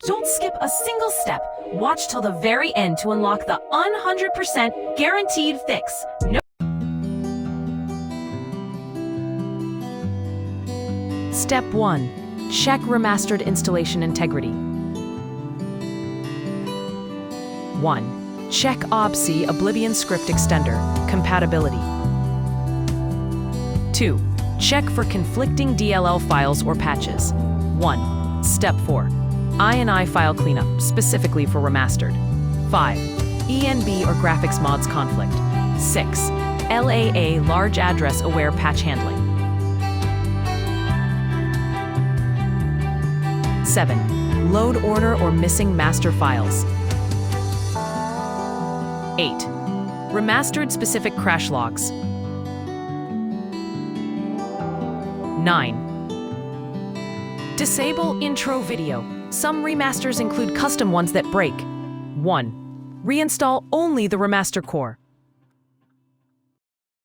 Don't skip a single step. Watch till the very end to unlock the 100% guaranteed fix. No. Step 1. Check remastered installation integrity. 1. Check OBSE Oblivion script extender compatibility. 2. Check for conflicting DLL files or patches. 1. Step 4. INI file cleanup, specifically for Remastered. 5. ENB or graphics mods conflict. 6. LAA large address aware patch handling. 7. Load order or missing master files. 8. Remastered specific crash logs. 9. Disable intro video. Some remasters include custom ones that break. 1. Reinstall only the remaster core.